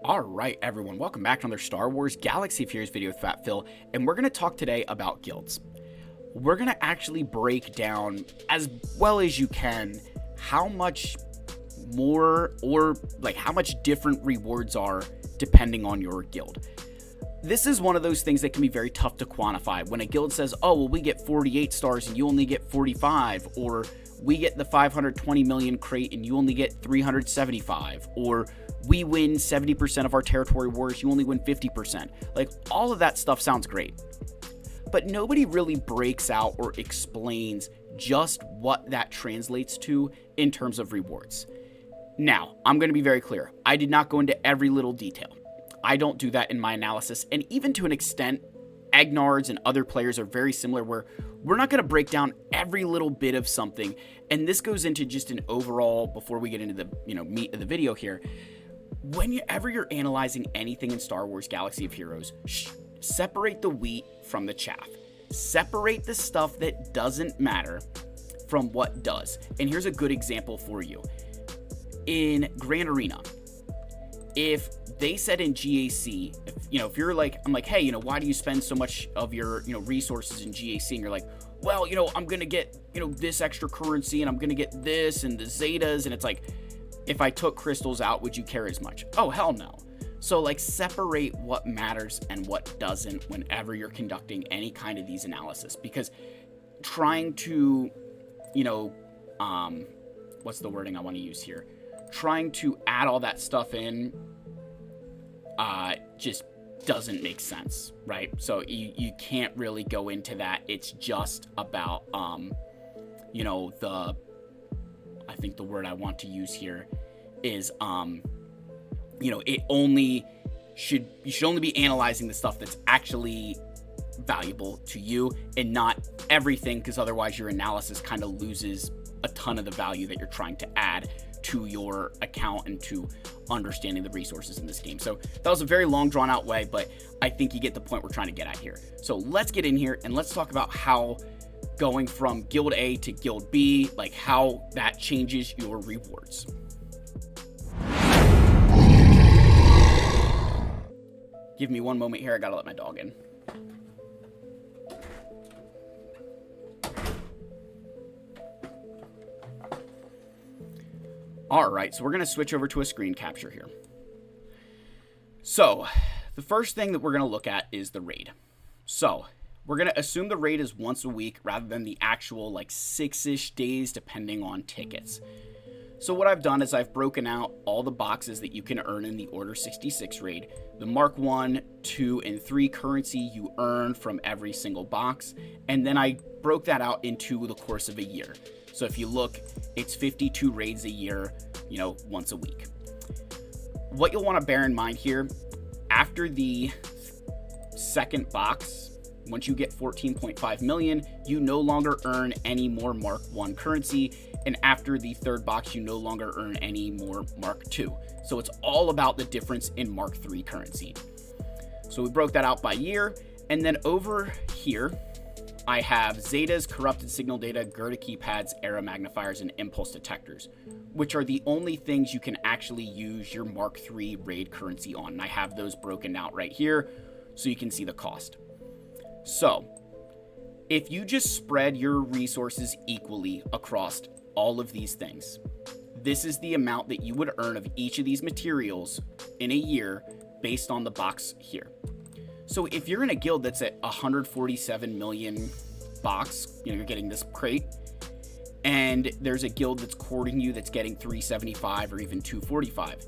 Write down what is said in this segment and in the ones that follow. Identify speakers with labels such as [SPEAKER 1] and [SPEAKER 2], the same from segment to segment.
[SPEAKER 1] Alright everyone, welcome back to another Star Wars Galaxy of Heroes video with Fat Phil, and we're going to talk today about guilds. We're going to actually break down, as well as you can, how much more, or how much different rewards are depending on your guild. This is one of those things that can be very tough to quantify. When a guild says, oh, well, we get 48 stars and you only get 45, or we get the 520 million crate and you only get 375, or we win 70% of our territory wars, you only win 50%. All of that stuff sounds great. But nobody really breaks out or explains just what that translates to in terms of rewards. Now, I'm going to be very clear. I did not go into every little detail. I don't do that in my analysis. And even to an extent, Agnards and other players are very similar, where we're not going to break down every little bit of something. And this goes into just an overall, before we get into the meat of the video here. Whenever you're analyzing anything in Star Wars Galaxy of Heroes, separate the wheat from the chaff. Separate the stuff that doesn't matter from what does. And here's a good example for you. In Grand Arena, if they said in GAC, if you're like, I'm like, hey, why do you spend so much of your, resources in GAC? And you're like, well, I'm going to get, this extra currency and I'm going to get this and the Zetas. And it's like, if I took crystals out, would you care as much? Oh, hell no. So separate what matters and what doesn't whenever you're conducting any kind of these analysis, because trying to, what's the wording I want to use here? Trying to add all that stuff in, just doesn't make sense, right? So you can't really go into that. It's just about, I think the word I want to use here is, you should only be analyzing the stuff that's actually valuable to you and not everything, because otherwise your analysis kind of loses a ton of the value that you're trying to add to your account and to understanding the resources in this game. So that was a very long, drawn out way, but I think you get the point we're trying to get at here. So let's get in here and let's talk about how going from Guild A to Guild B, how that changes your rewards. Give me one moment here. I gotta let my dog in. All right, so we're gonna switch over to a screen capture here. So the first thing that we're gonna look at is the raid. So we're going to assume the raid is once a week rather than the actual 6-ish days depending on tickets. So what I've done is I've broken out all the boxes that you can earn in the Order 66 raid. The Mark 1, 2, and 3 currency you earn from every single box. And then I broke that out into the course of a year. So if you look, it's 52 raids a year, once a week. What you'll want to bear in mind here, after the second box, once you get 14.5 million, you no longer earn any more Mark 1 currency. And after the third box, you no longer earn any more Mark 2. So it's all about the difference in Mark 3 currency. So we broke that out by year. And then over here, I have Zetas, Corrupted Signal Data, Gerda keypads, Era magnifiers, and Impulse detectors, which are the only things you can actually use your Mark 3 raid currency on. And I have those broken out right here so you can see the cost. So, if you just spread your resources equally across all of these things, this is the amount that you would earn of each of these materials in a year based on the box here. So if you're in a guild that's at 147 million box, you're getting this crate, and there's a guild that's courting you that's getting 375 or even 245.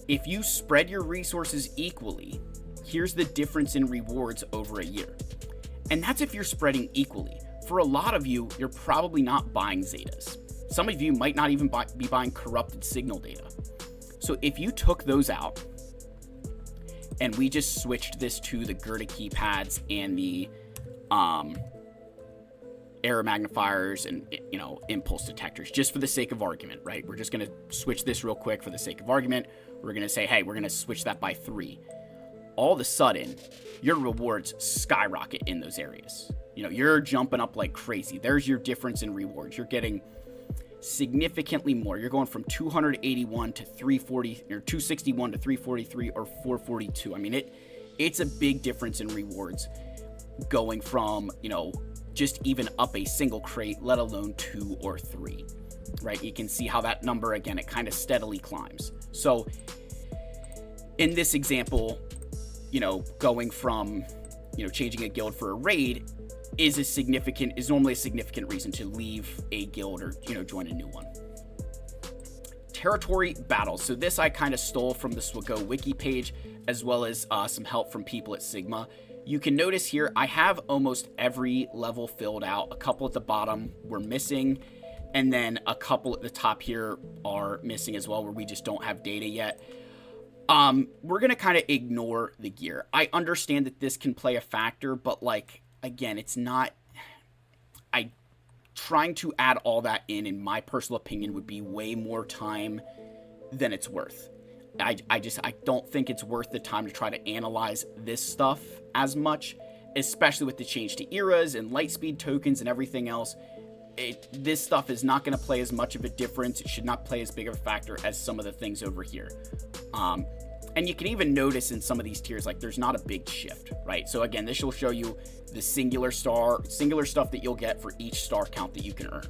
[SPEAKER 1] If you spread your resources equally, here's the difference in rewards over a year. And that's if you're spreading equally. For a lot of you, you're probably not buying Zetas. Some of you might not even be buying Corrupted Signal Data. So if you took those out, and we just switched this to the Gerda keypads and the Era magnifiers and Impulse detectors, just for the sake of argument, right? We're just going to switch this real quick for the sake of argument. We're going to say, hey, we're going to switch that by 3. All of a sudden, your rewards skyrocket in those areas. You're jumping up like crazy. There's your difference in rewards. You're getting significantly more. You're going from 281 to 340, or 261 to 343, or 442. I mean, it's a big difference in rewards going from, just even up a single crate, let alone 2 or 3, right? You can see how that number, again, it kind of steadily climbs. So in this example, going from, changing a guild for a raid is normally a significant reason to leave a guild or, join a new one. Territory battles. So this I kind of stole from the Swago wiki page, as well as some help from people at Sigma. You can notice here, I have almost every level filled out. A couple at the bottom were missing, and then a couple at the top here are missing as well, where we just don't have data yet. We're going to kind of ignore the gear. I understand that this can play a factor, but again, it's not, trying to add all that in my personal opinion, would be way more time than it's worth. I don't think it's worth the time to try to analyze this stuff as much, especially with the change to eras and lightspeed tokens and everything else. This stuff is not going to play as much of a difference. It should not play as big of a factor as some of the things over here. And you can even notice in some of these tiers, there's not a big shift, right? So again, this will show you the singular stuff that you'll get for each star count that you can earn.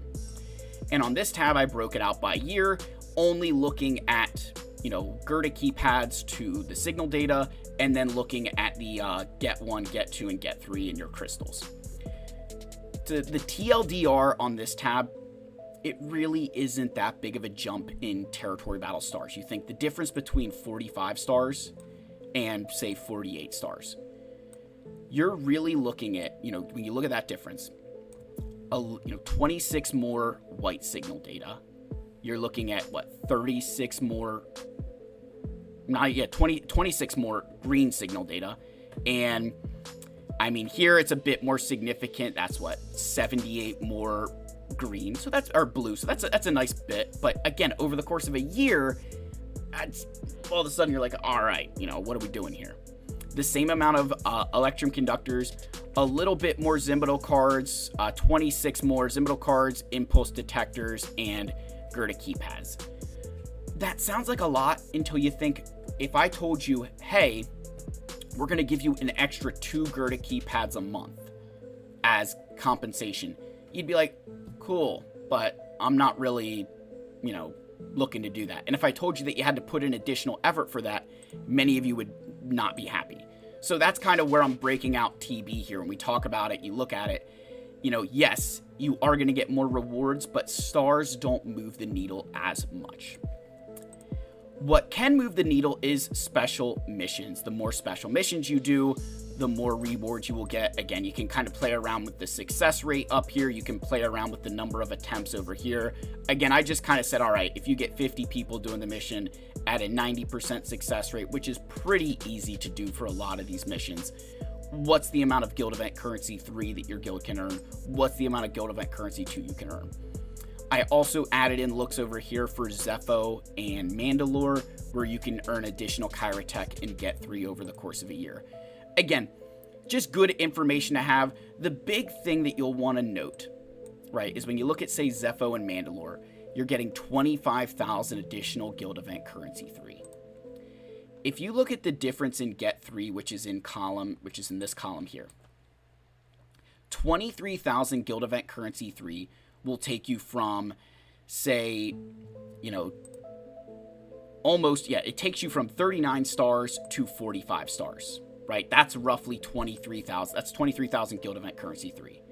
[SPEAKER 1] And on this tab, I broke it out by year, only looking at, Gerda keypads to the signal data, and then looking at the get 1, get 2, and get 3 in your crystals. The TLDR on this tab, it really isn't that big of a jump in territory battle stars. You think the difference between 45 stars and, say, 48 stars. You're really looking at, when you look at that difference, 26 more white signal data. You're looking at, 36 more, 26 more green signal data. And, here it's a bit more significant. That's 78 more green, or blue, so that's a nice bit. But again, over the course of a year, all of a sudden you're like, all right, what are we doing here? The same amount of Electrum conductors, a little bit more Zimbaldo cards, 26 more Zimbaldo cards, impulse detectors, and Gerda keypads. That sounds like a lot until you think, if I told you, hey, we're going to give you an extra 2 Gerda keypads a month as compensation, you'd be like, cool, but I'm not really, looking to do that. And if I told you that you had to put in additional effort for that, many of you would not be happy. So that's kind of where I'm breaking out TB here. When we talk about it, you look at it, yes, you are going to get more rewards, but stars don't move the needle as much. What can move the needle is special missions. The more special missions you do, the more rewards you will get. Again, you can kind of play around with the success rate up here. You can play around with the number of attempts over here. Again, I just kind of said, all right, if you get 50 people doing the mission at a 90% success rate, which is pretty easy to do for a lot of these missions, what's the amount of guild event currency 3 that your guild can earn? What's the amount of guild event currency 2 you can earn? I also added in looks over here for Zepho and Mandalore, where you can earn additional Kyrotech and get 3 over the course of a year. Again, just good information to have. The big thing that you'll want to note, right, is when you look at, say, Zepho and Mandalore, you're getting 25,000 additional guild event currency 3. If you look at the difference in get 3, which is in this column here, 23,000 guild event currency 3 will take you from, say, it takes you from 39 stars to 45 stars, right? That's roughly 23,000. That's 23,000 guild event currency 3.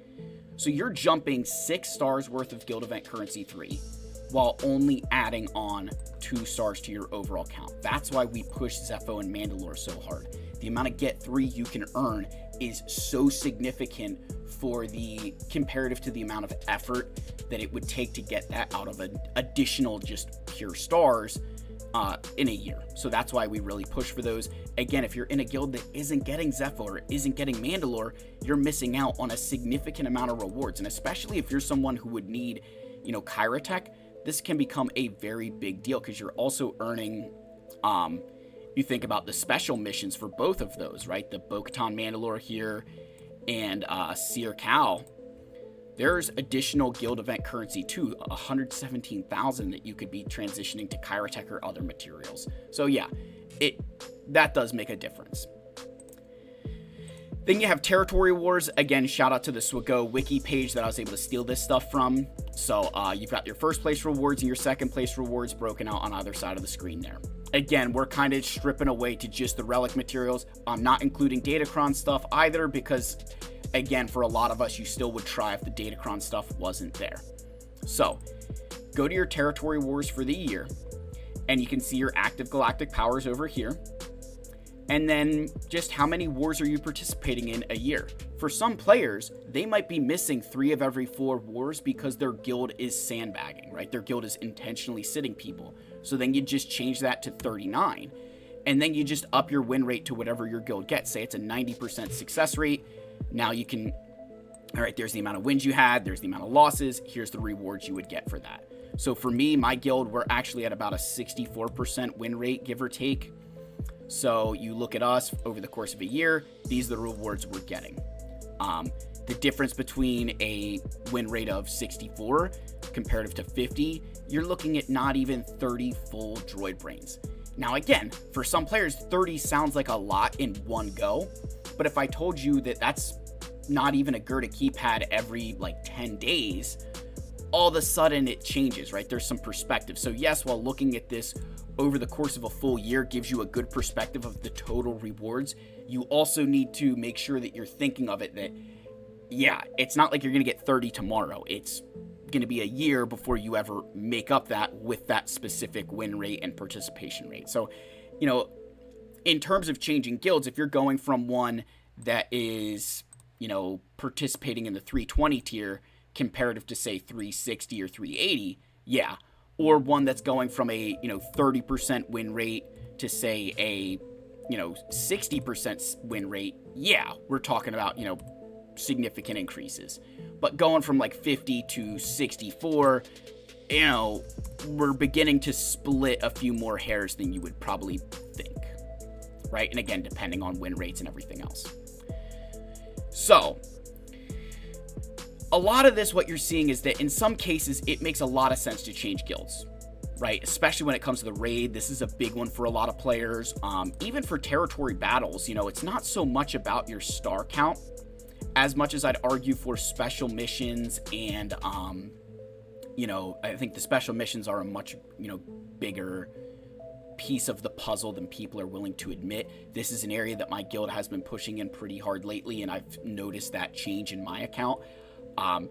[SPEAKER 1] So you're jumping 6 stars worth of guild event currency 3 while only adding on 2 stars to your overall count. That's why we push Zepho and Mandalore so hard. The amount of get 3 you can earn is so significant for the comparative to the amount of effort that it would take to get that out of an additional just pure stars in a year. So that's why we really push for those. Again, if you're in a guild that isn't getting Zepho or isn't getting Mandalore, you're missing out on a significant amount of rewards. And especially if you're someone who would need, Kyrotech, this can become a very big deal because you're also earning, you think about the special missions for both of those, right? The Bo-Katan Mandalore here and Seer Cal. there's additional guild event currency too, 117,000 that you could be transitioning to Kyrotech or other materials. So yeah, that does make a difference. Then you have Territory Wars. Again, shout out to the Swago wiki page that I was able to steal this stuff from. So you've got your first place rewards and your second place rewards broken out on either side of the screen there. Again, we're kind of stripping away to just the relic materials. I'm not including Datacron stuff either because, again, for a lot of us, you still would try if the Datacron stuff wasn't there. So go to your Territory Wars for the year, and you can see your active galactic powers over here. And then just how many wars are you participating in a year? For some players, they might be missing 3 of every 4 wars because their guild is sandbagging, right? Their guild is intentionally sitting people. So then you just change that to 39. And then you just up your win rate to whatever your guild gets. Say it's a 90% success rate. Now you can, all right, there's the amount of wins you had. There's the amount of losses. Here's the rewards you would get for that. So for me, my guild, we're actually at about a 64% win rate, give or take. So you look at us over the course of a year, these are the rewards we're getting. The difference between a win rate of 64 comparative to 50, you're looking at not even 30 full droid brains. Now again, for some players, 30 sounds like a lot in one go, but if I told you that that's not even a Gerda keypad every like 10 days, all of a sudden it changes, right? There's some perspective. So yes, while looking at this over the course of a full year gives you a good perspective of the total rewards, you also need to make sure that you're thinking of it that, yeah, it's not like you're going to get 30 tomorrow. It's going to be a year before you ever make up that with that specific win rate and participation rate. So, you know, in terms of changing guilds, if you're going from one that is, you know, participating in the 320 tier comparative to say 360 or 380, yeah, or one that's going from a, you know, 30% win rate to say a, you know, 60% win rate, yeah, we're talking about, you know, significant increases. But going from like 50 to 64, you know, we're beginning to split a few more hairs than you would probably think, right? And again, depending on win rates and everything else. So a lot of this, what you're seeing is that in some cases, it makes a lot of sense to change guilds, right? Especially when it comes to the raid. This is a big one for a lot of players. Even for territory battles, you know, it's not so much about your star count as much as I'd argue for special missions and, you know, I think the special missions are a much, you know, bigger piece of the puzzle than people are willing to admit. This is an area that my guild has been pushing in pretty hard lately, and I've noticed that change in my account. And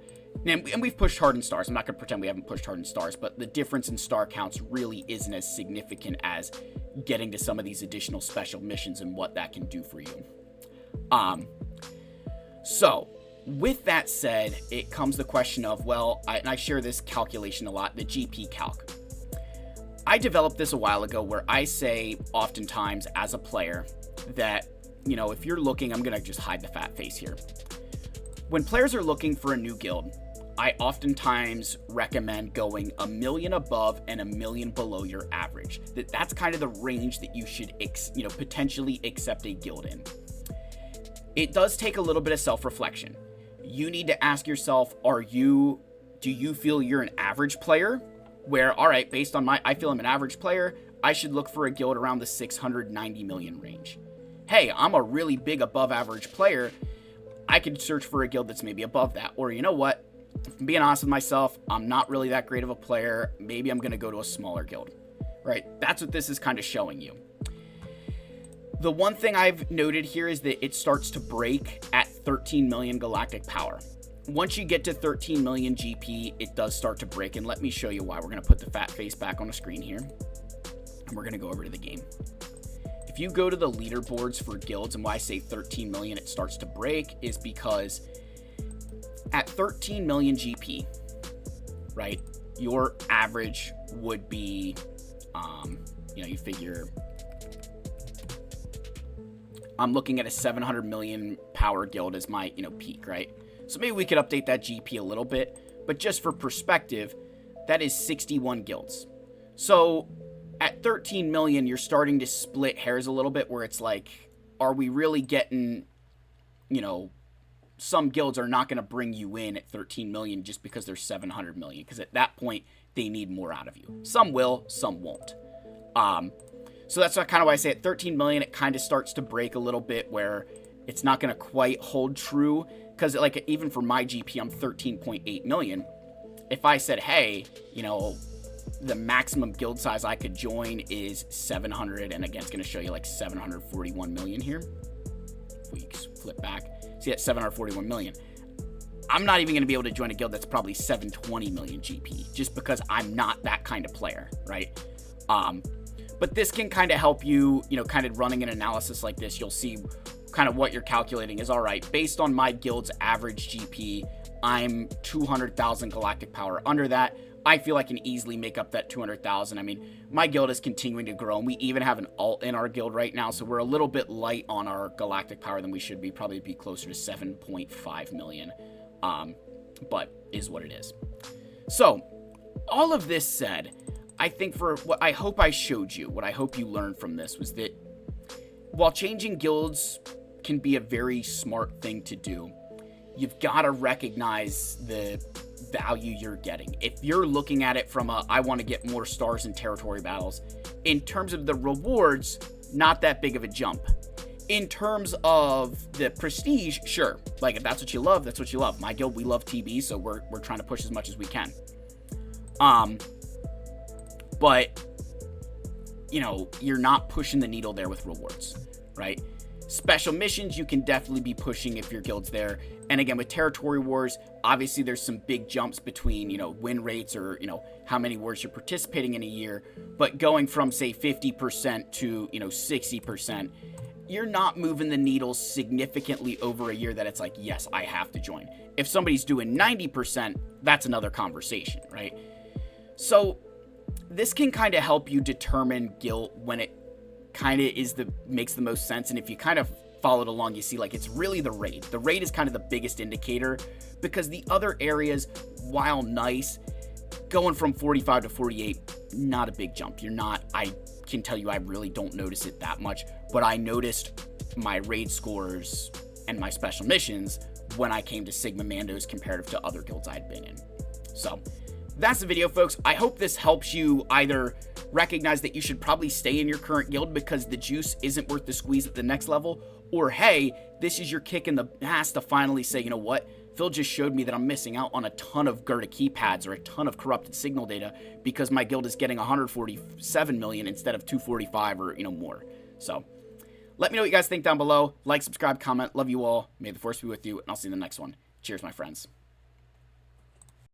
[SPEAKER 1] we've pushed hard in stars. I'm not going to pretend we haven't pushed hard in stars, but the difference in star counts really isn't as significant as getting to some of these additional special missions and what that can do for you. So with that said, it comes the question of, well, and I share this calculation a lot, the GP calc. I developed this a while ago where I say oftentimes as a player that, you know, if you're looking, I'm going to just hide the fat face here. When players are looking for a new guild, I oftentimes recommend going 1 million above and 1 million below your average. That's kind of the range that you should, you know, potentially accept a guild in. It does take a little bit of self-reflection. You need to ask yourself, do you feel you're an average player? Where, all right, based on I feel I'm an average player, I should look for a guild around the 690 million range. Hey, I'm a really big above average player. I could search for a guild that's maybe above that. Or you know what? If I'm being honest with myself, I'm not really that great of a player. Maybe I'm going to go to a smaller guild, right? That's what this is kind of showing you. The one thing I've noted here is that it starts to break at 13 million galactic power. Once you get to 13 million GP, it does start to break. And let me show you why. We're going to put the fat face back on the screen here. And we're going to go over to the game. If you go to the leaderboards for guilds, and why I say 13 million it starts to break is because at 13 million GP, right, your average would be, you know, you figure, I'm looking at a 700 million power guild as my, you know, peak, right? So maybe we could update that GP a little bit, but just for perspective, that is 61 guilds. So at 13 million, you're starting to split hairs a little bit where it's like, are we really getting, you know, some guilds are not going to bring you in at 13 million just because they're 700 million, because at that point they need more out of you. Some will, some won't. So that's kind of why I say at 13 million it kind of starts to break a little bit, where it's not going to quite hold true, because like even for my GP I'm 13.8 million. If I said, hey, you know, the maximum guild size I could join is 700, and again it's going to show you like 741 million here. If we flip back, see that 741 million. I'm not even going to be able to join a guild that's probably 720 million GP, just because I'm not that kind of player, right? But this can kind of help you, you know, kind of running an analysis like this. You'll see kind of what you're calculating is, all right, based on my guild's average GP, I'm 200,000 galactic power under that. I feel I can easily make up that 200,000. I mean, my guild is continuing to grow, and we even have an alt in our guild right now, so we're a little bit light on our galactic power than we should be. Probably be closer to 7.5 million, but is what it is. So, all of this said, I think for what I hope I showed you, what I hope you learned from this was that while changing guilds can be a very smart thing to do, you've got to recognize the value you're getting. If you're looking at it from a, I want to get more stars in territory battles, in terms of the rewards, not that big of a jump. In terms of the prestige, sure. Like, if that's what you love, that's what you love. My guild, we love TB, so we're trying to push as much as we can. But, you know, you're not pushing the needle there with rewards, right? Special missions, you can definitely be pushing if your guild's there. And again, with territory wars, obviously there's some big jumps between, you know, win rates or, you know, how many wars you're participating in a year. But going from, say, 50% to, you know, 60%, you're not moving the needle significantly over a year that it's like, yes, I have to join. If somebody's doing 90%, that's another conversation, right? So this can kind of help you determine guild when it kind of makes the most sense. And if you kind of follow it along, you see like it's really the raid. The raid is kind of the biggest indicator, because the other areas, while nice, going from 45 to 48, not a big jump. I can tell you I really don't notice it that much, but I noticed my raid scores and my special missions when I came to Sigma Mandos comparative to other guilds I'd been in. So that's the video, folks. I hope this helps you either recognize that you should probably stay in your current guild because the juice isn't worth the squeeze at the next level, or hey, this is your kick in the ass to finally say, you know what, Phil just showed me that I'm missing out on a ton of Gerda keypads or a ton of corrupted signal data because my guild is getting 147 million instead of 245 or, you know, more. So let me know what you guys think down below. Like, subscribe, comment. Love you all. May the force be with you, and I'll see you in the next one. Cheers, my friends.